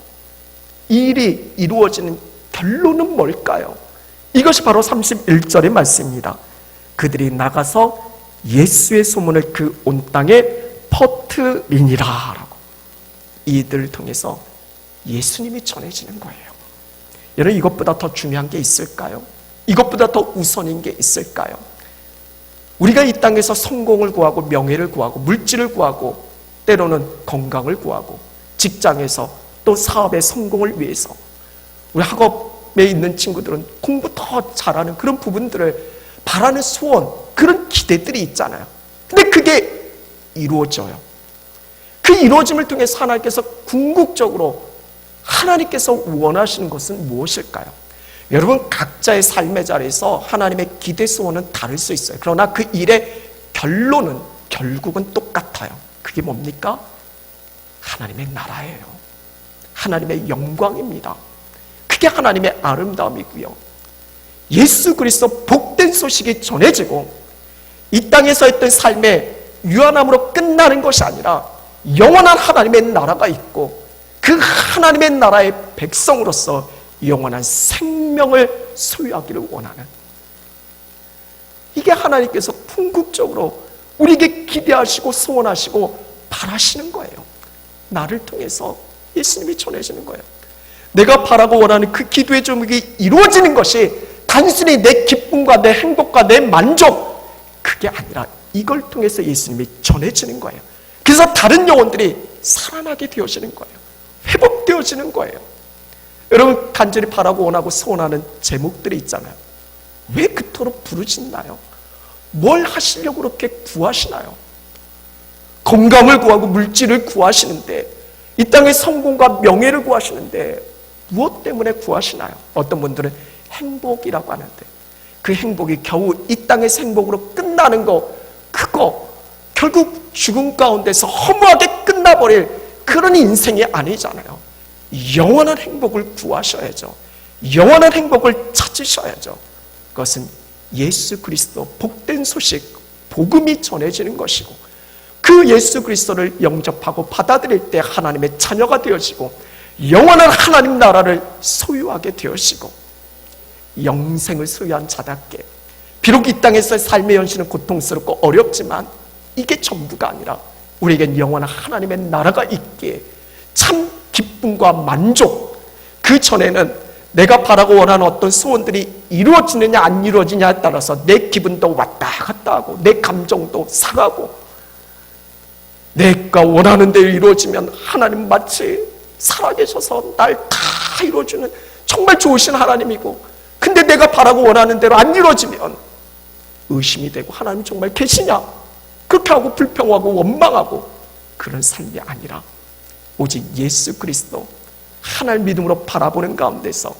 이 일이 이루어지는 결론은 뭘까요? 이것이 바로 31절의 말씀입니다. 그들이 나가서 예수의 소문을 그 온 땅에 퍼뜨리니라 라고. 이들을 통해서 예수님이 전해지는 거예요. 여러분, 이것보다 더 중요한 게 있을까요? 이것보다 더 우선인 게 있을까요? 우리가 이 땅에서 성공을 구하고 명예를 구하고 물질을 구하고 때로는 건강을 구하고 직장에서 또 사업의 성공을 위해서 우리 학업에 있는 친구들은 공부 더 잘하는 그런 부분들을 바라는 소원, 그런 기대들이 있잖아요. 근데 그게 이루어져요. 그 이루어짐을 통해서 하나님께서 궁극적으로 하나님께서 원하시는 것은 무엇일까요? 여러분, 각자의 삶의 자리에서 하나님의 기대 소원은 다를 수 있어요. 그러나 그 일의 결론은 결국은 똑같아요. 그게 뭡니까? 하나님의 나라예요. 하나님의 영광입니다. 그게 하나님의 아름다움이고요. 예수 그리스도 복된 소식이 전해지고 이 땅에서 했던 삶의 유한함으로 끝나는 것이 아니라 영원한 하나님의 나라가 있고 그 하나님의 나라의 백성으로서 영원한 생명을 소유하기를 원하는, 이게 하나님께서 궁극적으로 우리에게 기대하시고 소원하시고 바라시는 거예요. 나를 통해서 예수님이 전해지는 거예요. 내가 바라고 원하는 그 기도의 제목이 이루어지는 것이 단순히 내 기쁨과 내 행복과 내 만족, 그게 아니라 이걸 통해서 예수님이 전해지는 거예요. 그래서 다른 영혼들이 살아나게 되어지는 거예요. 회복되어지는 거예요. 여러분, 간절히 바라고 원하고 소원하는 제목들이 있잖아요. 왜 그토록 부르짖나요? 뭘 하시려고 그렇게 구하시나요? 건강을 구하고 물질을 구하시는데, 이 땅의 성공과 명예를 구하시는데 무엇 때문에 구하시나요? 어떤 분들은 행복이라고 하는데, 그 행복이 겨우 이 땅의 행복으로 끝나는 거, 그거 결국 죽음 가운데서 허무하게 끝나버릴 그런 인생이 아니잖아요. 영원한 행복을 구하셔야죠. 영원한 행복을 찾으셔야죠. 그것은 예수 그리스도 복된 소식, 복음이 전해지는 것이고, 그 예수 그리스도를 영접하고 받아들일 때 하나님의 자녀가 되어지고 영원한 하나님 나라를 소유하게 되어지고 영생을 소유한 자답게, 비록 이 땅에서의 삶의 현실은 고통스럽고 어렵지만 이게 전부가 아니라 우리에겐 영원한 하나님의 나라가 있기에 참 기쁨과 만족, 그 전에는 내가 바라고 원하는 어떤 소원들이 이루어지느냐 안 이루어지냐에 따라서 내 기분도 왔다 갔다 하고 내 감정도 상하고, 내가 원하는 대로 이루어지면 하나님 마치 살아계셔서 날 다 이루어주는 정말 좋으신 하나님이고, 근데 내가 바라고 원하는 대로 안 이루어지면 의심이 되고 하나님 정말 계시냐, 그렇게 하고 불평하고 원망하고, 그런 삶이 아니라 오직 예수 그리스도 하나님 믿음으로 바라보는 가운데서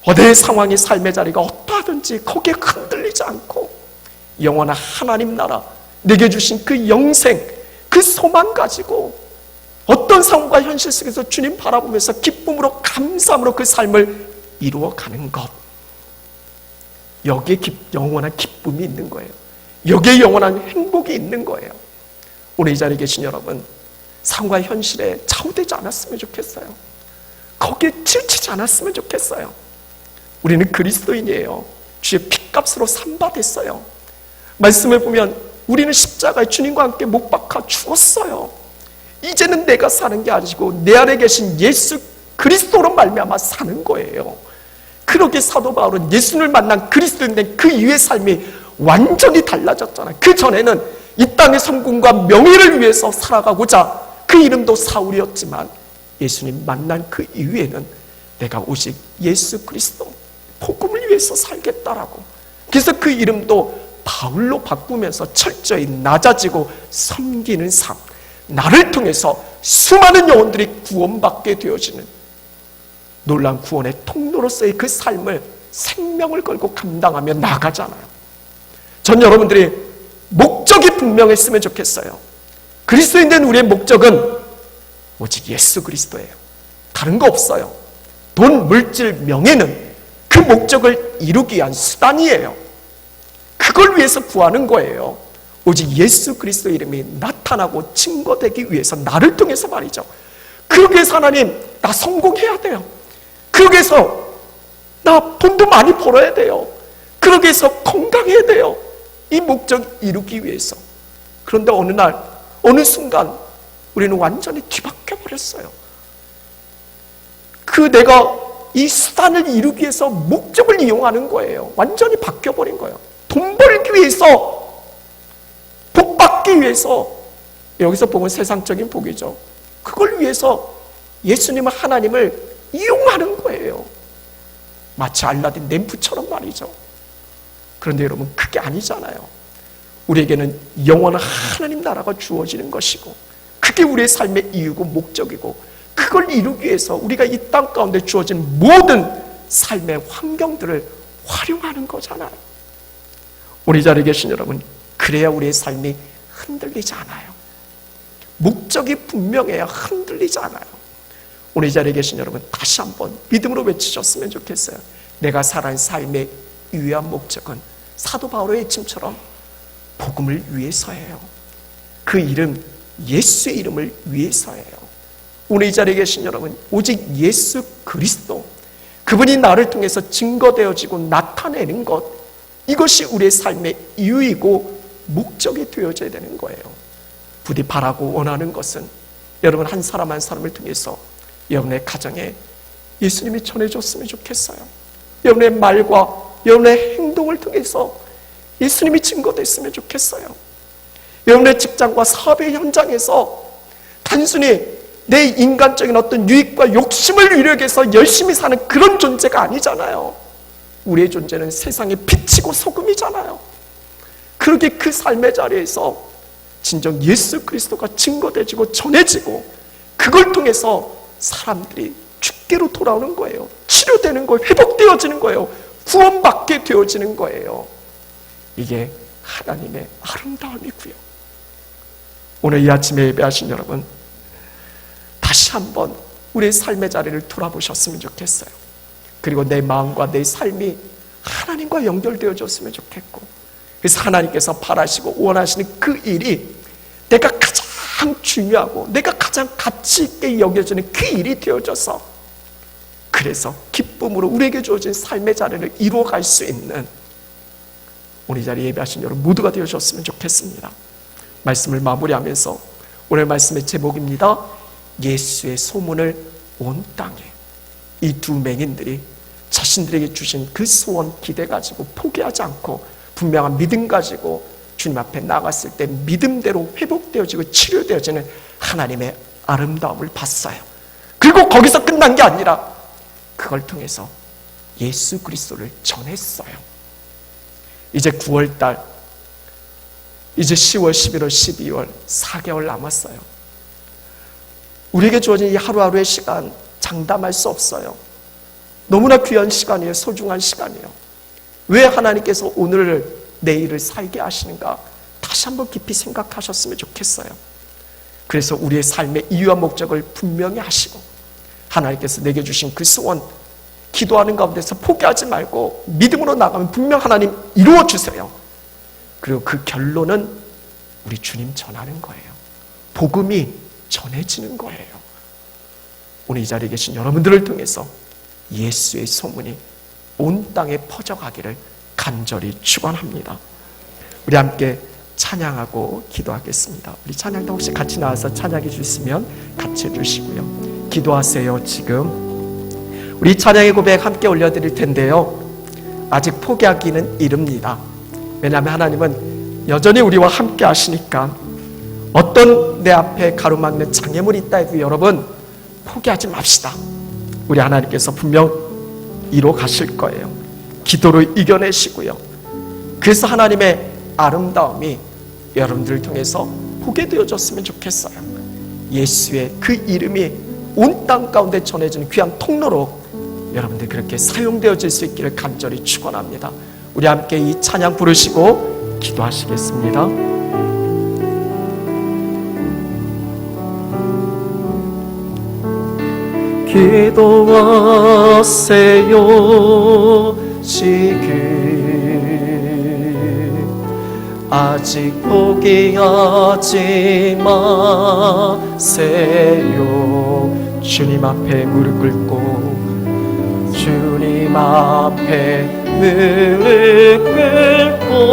어디의 상황이 삶의 자리가 어떠하든지 거기에 흔들리지 않고 영원한 하나님 나라, 내게 주신 그 영생, 그 소망 가지고 어떤 상황과 현실 속에서 주님 바라보면서 기쁨으로 감사함으로 그 삶을 이루어가는 것, 여기에 영원한 기쁨이 있는 거예요. 여기에 영원한 행복이 있는 거예요. 오늘 이 자리에 계신 여러분, 상황과 현실에 좌우되지 않았으면 좋겠어요. 거기에 치우치지 않았으면 좋겠어요. 우리는 그리스도인이에요. 주의 핏값으로 산바됐어요. 말씀을 보면 우리는 십자가에 주님과 함께 못 박아 죽었어요. 이제는 내가 사는 게 아니고 내 안에 계신 예수 그리스도로 말미암아 사는 거예요. 그러게 사도 바울은 예수를 만난 그리스도인 된 그 이후의 삶이 완전히 달라졌잖아요. 그 전에는 이 땅의 성공과 명예를 위해서 살아가고자, 그 이름도 사울이었지만 예수님 만난 그 이후에는 내가 오직 예수 그리스도 복음을 위해서 살겠다라고, 그래서 그 이름도 바울로 바꾸면서 철저히 낮아지고 섬기는 삶, 나를 통해서 수많은 영혼들이 구원받게 되어지는 놀라운 구원의 통로로서의 그 삶을 생명을 걸고 감당하며 나가잖아요. 전 여러분들이 목적이 분명했으면 좋겠어요. 그리스도인 된 우리의 목적은 오직 예수 그리스도예요. 다른 거 없어요. 돈, 물질, 명예는 그 목적을 이루기 위한 수단이에요. 그걸 위해서 구하는 거예요. 오직 예수 그리스도의 이름이 나타나고 증거되기 위해서, 나를 통해서 말이죠. 그러기 위해서 하나님, 나 성공해야 돼요. 그러기 위해서 나 돈도 많이 벌어야 돼요. 그러기 위해서 건강해야 돼요. 이 목적 이루기 위해서. 그런데 어느 날, 어느 순간 우리는 완전히 뒤바뀌어 버렸어요. 내가 이 수단을 이루기 위해서 목적을 이용하는 거예요. 완전히 바뀌어 버린 거예요. 돈 벌기 위해서, 복 받기 위해서, 여기서 보면 세상적인 복이죠. 그걸 위해서 예수님은 하나님을 이용하는 거예요. 마치 알라딘 램프처럼 말이죠. 그런데 여러분, 그게 아니잖아요. 우리에게는 영원한 하나님 나라가 주어지는 것이고, 그게 우리의 삶의 이유고 목적이고, 그걸 이루기 위해서 우리가 이 땅 가운데 주어진 모든 삶의 환경들을 활용하는 거잖아요. 우리 자리에 계신 여러분, 그래야 우리의 삶이 흔들리지 않아요. 목적이 분명해야 흔들리지 않아요. 오늘 이 자리에 계신 여러분, 다시 한번 믿음으로 외치셨으면 좋겠어요. 내가 살아가는 삶의 유일한 목적은 사도 바울의 외침처럼 복음을 위해서예요. 그 이름, 예수의 이름을 위해서예요. 오늘 이 자리에 계신 여러분, 오직 예수 그리스도, 그분이 나를 통해서 증거되어지고 나타내는 것, 이것이 우리의 삶의 이유이고 목적이 되어져야 되는 거예요. 부디 바라고 원하는 것은 여러분 한 사람 한 사람을 통해서 여러분의 가정에 예수님이 전해줬으면 좋겠어요. 여러분의 말과 여러분의 행동을 통해서 예수님이 증거됐으면 좋겠어요. 여러분의 직장과 사업의 현장에서 단순히 내 인간적인 어떤 유익과 욕심을 이루기 위해서 열심히 사는 그런 존재가 아니잖아요. 우리의 존재는 세상의 빛이고 소금이잖아요. 그렇게 그 삶의 자리에서 진정 예수 그리스도가 증거되지고 전해지고 그걸 통해서 사람들이 주께로 돌아오는 거예요. 치료되는 거예요. 회복되어지는 거예요. 구원받게 되어지는 거예요. 이게 하나님의 아름다움이고요. 오늘 이 아침에 예배하신 여러분, 다시 한번 우리의 삶의 자리를 돌아보셨으면 좋겠어요. 그리고 내 마음과 내 삶이 하나님과 연결되어졌으면 좋겠고, 그래서 하나님께서 바라시고 원하시는 그 일이 내가 가장 중요하고 내가 가장 가치 있게 여겨지는 그 일이 되어져서, 그래서 기쁨으로 우리에게 주어진 삶의 자리를 이루어갈 수 있는 오늘 이 자리에 예배하신 여러분 모두가 되어졌으면 좋겠습니다. 말씀을 마무리하면서 오늘 말씀의 제목입니다. 예수의 소문을 온 땅에. 이 두 맹인들이 자신들에게 주신 그 소원 기대 가지고 포기하지 않고 분명한 믿음 가지고 주님 앞에 나갔을 때 믿음대로 회복되어지고 치료되어지는 하나님의 아름다움을 봤어요. 그리고 거기서 끝난 게 아니라 그걸 통해서 예수 그리스도를 전했어요. 이제 9월달, 이제 10월, 11월, 12월 4개월 남았어요. 우리에게 주어진 이 하루하루의 시간 장담할 수 없어요. 너무나 귀한 시간이에요. 소중한 시간이에요. 왜 하나님께서 오늘을 내일을 살게 하시는가 다시 한번 깊이 생각하셨으면 좋겠어요. 그래서 우리의 삶의 이유와 목적을 분명히 하시고 하나님께서 내게 주신 그 소원 기도하는 가운데서 포기하지 말고 믿음으로 나가면 분명 하나님 이루어 주세요. 그리고 그 결론은 우리 주님 전하는 거예요. 복음이 전해지는 거예요. 오늘 이 자리에 계신 여러분들을 통해서 예수의 소문이 온 땅에 퍼져가기를 간절히 축원합니다. 우리 함께 찬양하고 기도하겠습니다. 우리 찬양도 혹시 같이 나와서 찬양해 주시면 같이 해주시고요. 기도하세요. 지금 우리 찬양의 고백 함께 올려드릴 텐데요, 아직 포기하기는 이릅니다. 왜냐하면 하나님은 여전히 우리와 함께 하시니까 어떤 내 앞에 가로막는 장애물이 있다 해도 여러분 포기하지 맙시다. 우리 하나님께서 분명 이루어 가실 거예요. 기도로 이겨내시고요. 그래서 하나님의 아름다움이 여러분들을 통해서 보게 되어졌으면 좋겠어요. 예수의 그 이름이 온 땅 가운데 전해지는 귀한 통로로 여러분들 그렇게 사용되어질 수 있기를 간절히 축원합니다. 우리 함께 이 찬양 부르시고 기도하시겠습니다. 기도하세요. 지금 아직 포기하지 마세요. 주님 앞에 무릎 꿇고 주님 앞에 무릎 꿇고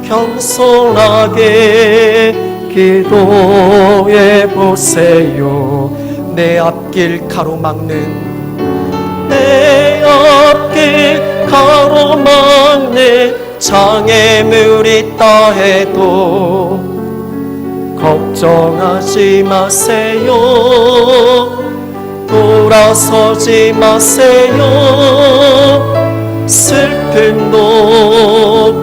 겸손하게 기도해 보세요. 내 앞길 가로막는 내 앞길 가로막는 장애물이 있다 해도 걱정하지 마세요. 돌아서지 마세요. 슬픔도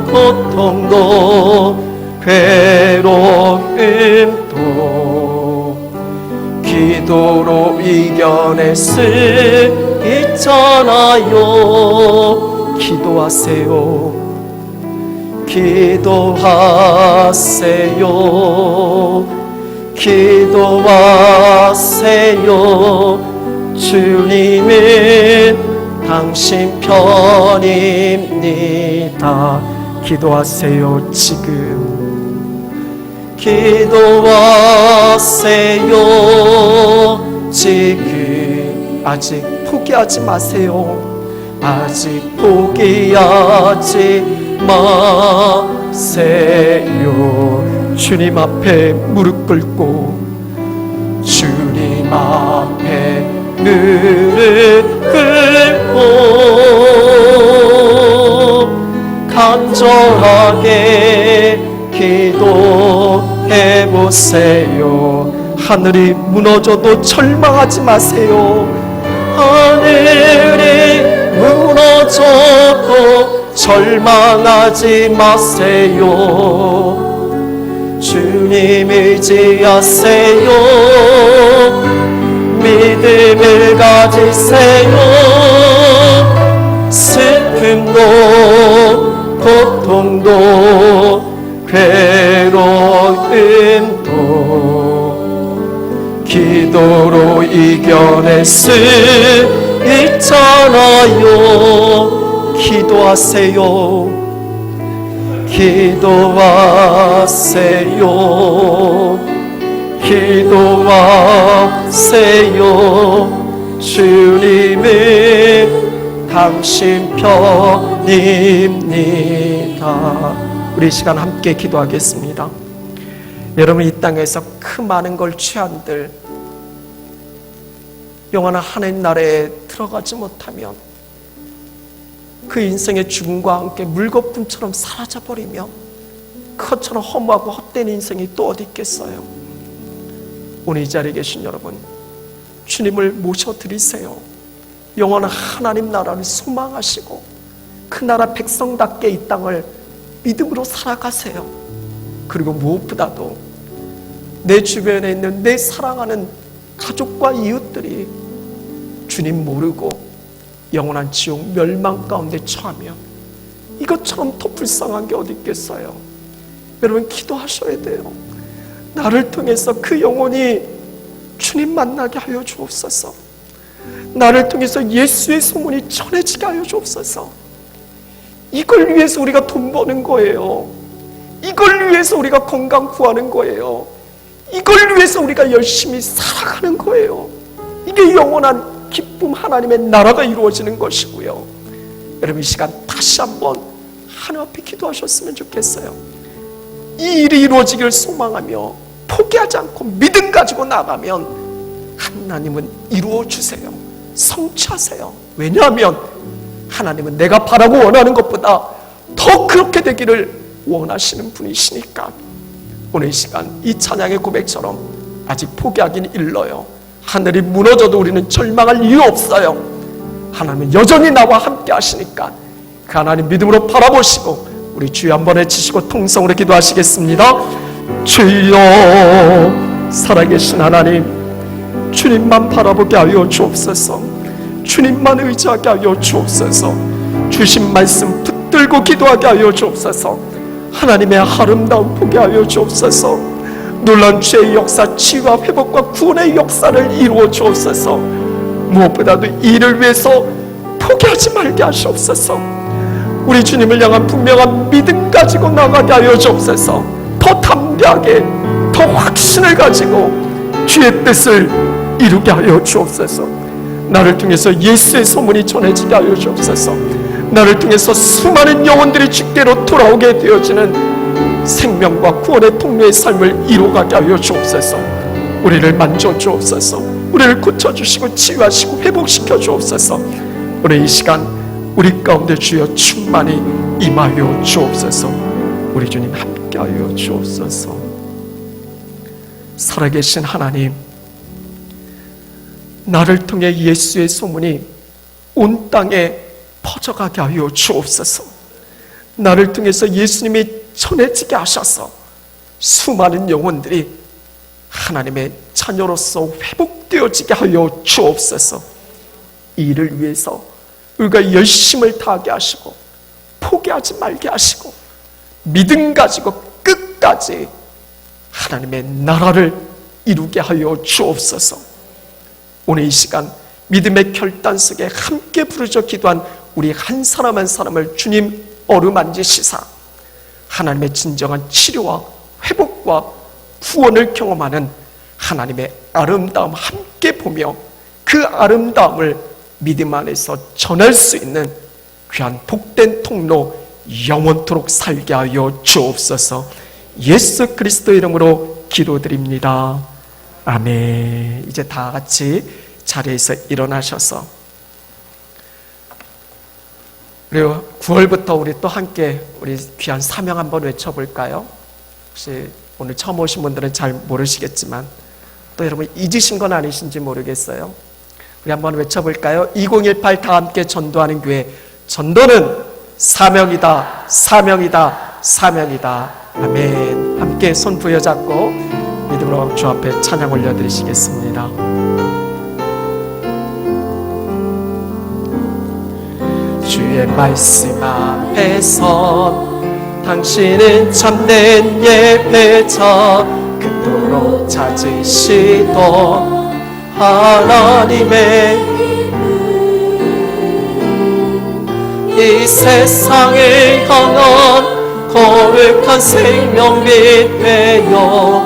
고통도 괴로움도 기도로 이겨낼 수 있잖아요. 기도하세요. 기도하세요. 기도하세요. 주님은 당신 편입니다. 기도하세요. 지금 기도하세요. 지금 아직 포기하지 마세요. 아직 포기하지 마세요. 주님 앞에 무릎 꿇고 주님 앞에 무릎 꿇고 간절하게 기도해보세요. 하늘이 무너져도 절망하지 마세요. 하늘이 무너져도 절망하지 마세요. 주님 의지하세요. 믿음을 가지세요. 슬픔도 고통도 괴로움도 기도로 이겨낼 수 있잖아요. 기도하세요. 기도하세요. 기도하세요. 주님은 당신 편입니다. 우리 시간 함께 기도하겠습니다. 여러분, 이 땅에서 그 많은 걸 취한들 영원한 하나님 나라에 들어가지 못하면 그 인생의 죽음과 함께 물거품처럼 사라져버리면 그것처럼 허무하고 헛된 인생이 또 어디 있겠어요. 오늘 이 자리에 계신 여러분, 주님을 모셔드리세요. 영원한 하나님 나라를 소망하시고 그 나라 백성답게 이 땅을 믿음으로 살아가세요. 그리고 무엇보다도 내 주변에 있는 내 사랑하는 가족과 이웃들이 주님 모르고 영원한 지옥 멸망 가운데 처하면 이것처럼 더 불쌍한 게 어디 있겠어요. 여러분, 기도하셔야 돼요. 나를 통해서 그 영혼이 주님 만나게 하여 주옵소서. 나를 통해서 예수의 소문이 전해지게 하여 주옵소서. 이걸 위해서 우리가 돈 버는 거예요. 이걸 위해서 우리가 건강 구하는 거예요. 이걸 위해서 우리가 열심히 살아가는 거예요. 이게 영원한 기쁨, 하나님의 나라가 이루어지는 것이고요. 여러분, 이 시간 다시 한번 하나님 앞에 기도하셨으면 좋겠어요. 이 일이 이루어지기를 소망하며 포기하지 않고 믿음 가지고 나가면 하나님은 이루어주세요. 성취하세요. 왜냐하면 하나님은 내가 바라고 원하는 것보다 더 그렇게 되기를 원하시는 분이시니까. 오늘 이 시간 이 찬양의 고백처럼 아직 포기하긴 일러요. 하늘이 무너져도 우리는 절망할 이유 없어요. 하나님은 여전히 나와 함께 하시니까 그 하나님 믿음으로 바라보시고 우리 주여 한번 외치시고 통성으로 기도하시겠습니다. 주여, 살아계신 하나님, 주님만 바라보게 하여 주옵소서. 주님만 의지하게 하여 주옵소서. 주신 말씀 붙들고 기도하게 하여 주옵소서. 하나님의 아름다운 보게 하여 주옵소서. 놀라운 죄의 역사, 치유와 회복과 구원의 역사를 이루어 주옵소서. 무엇보다도 이를 위해서 포기하지 말게 하시옵소서. 우리 주님을 향한 분명한 믿음 가지고 나가게 하여 주옵소서. 더 담대하게, 더 확신을 가지고 주의 뜻을 이루게 하여 주옵소서. 나를 통해서 예수의 소문이 전해지게 하여 주옵소서. 나를 통해서 수많은 영혼들이 주께로 돌아오게 되어지는 생명과 구원의 통로의 삶을 이루어가게 하여 주옵소서. 우리를 만져 주옵소서. 우리를 고쳐주시고 치유하시고 회복시켜 주옵소서. 우리 이 시간 우리 가운데 주여 충만히 임하여 주옵소서. 우리 주님 함께하여 주옵소서. 살아계신 하나님, 나를 통해 예수의 소문이 온 땅에 퍼져가게 하여 주옵소서. 나를 통해서 예수님이 전해지게 하셔서 수많은 영혼들이 하나님의 자녀로서 회복되어지게 하여 주옵소서. 이 일을 위해서 우리가 열심을 다하게 하시고 포기하지 말게 하시고 믿음 가지고 끝까지 하나님의 나라를 이루게 하여 주옵소서. 오늘 이 시간 믿음의 결단 속에 함께 부르짖어 기도한 우리 한 사람 한 사람을 주님 어루만지시사 하나님의 진정한 치료와 회복과 구원을 경험하는 하나님의 아름다움 함께 보며 그 아름다움을 믿음 안에서 전할 수 있는 귀한 복된 통로 영원토록 살게 하여 주옵소서. 예수 그리스도 이름으로 기도드립니다. 아멘. 이제 다 같이 자리에서 일어나셔서 그리고 9월부터 우리 또 함께 우리 귀한 사명 한번 외쳐볼까요? 혹시 오늘 처음 오신 분들은 잘 모르시겠지만 또 여러분 잊으신 건 아니신지 모르겠어요. 우리 한번 외쳐볼까요? 2018 다 함께 전도하는 교회. 전도는 사명이다, 사명이다, 사명이다. 아멘. 함께 손 부여잡고 믿음으로 주 앞에 찬양 올려드리시겠습니다. 주의 말씀 앞에서 당신은 참된 예배자, 그토록 찾으시던 하나님의 이 세상을 향한 거룩한 생명빛 되어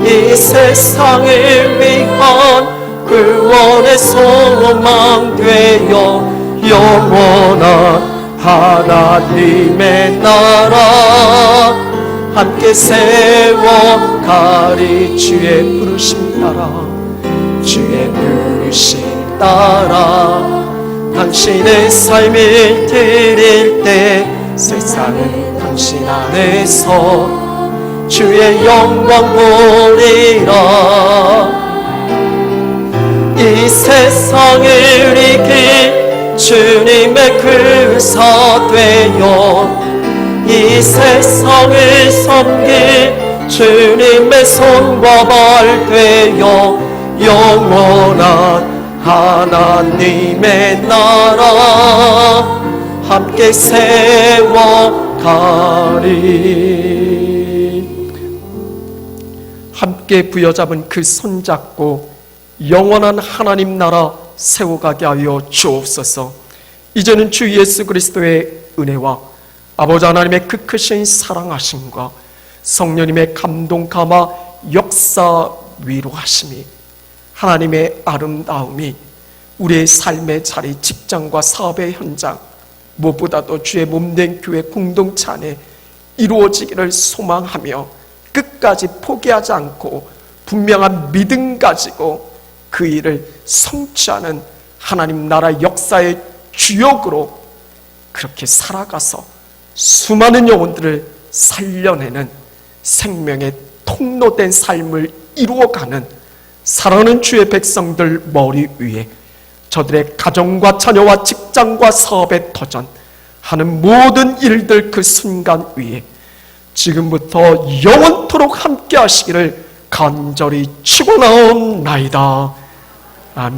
이 세상을 위한 구원의 소망 되어 영원한 하나님의 나라 함께 세워가리. 주의 부르심 따라, 주의 부르심 따라 당신의 삶을 드릴 때 세상은 당신 안에서 주의 영광 보리라. 이 세상을 이길 주님의 군사 되어 이 세상을 섬길 주님의 손과 발 되어 영원한 하나님의 나라 함께 세워가리. 함께 부여잡은 그 손잡고 영원한 하나님 나라 세워가게 하여 주옵소서. 이제는 주 예수 그리스도의 은혜와 아버지 하나님의 그 크신 사랑하심과 성령님의 감동 감화 역사 위로하심이 하나님의 아름다움이 우리의 삶의 자리, 직장과 사업의 현장, 무엇보다도 주의 몸된 교회 공동체 안에 이루어지기를 소망하며 끝까지 포기하지 않고 분명한 믿음 가지고 그 일을 성취하는 하나님 나라 역사의 주역으로 그렇게 살아가서 수많은 영혼들을 살려내는 생명의 통로된 삶을 이루어가는 사랑하는 주의 백성들 머리 위에 저들의 가정과 자녀와 직장과 사업의 터전 하는 모든 일들 그 순간 위에 지금부터 영원토록 함께 하시기를 간절히 축원하옵나이다. 아멘.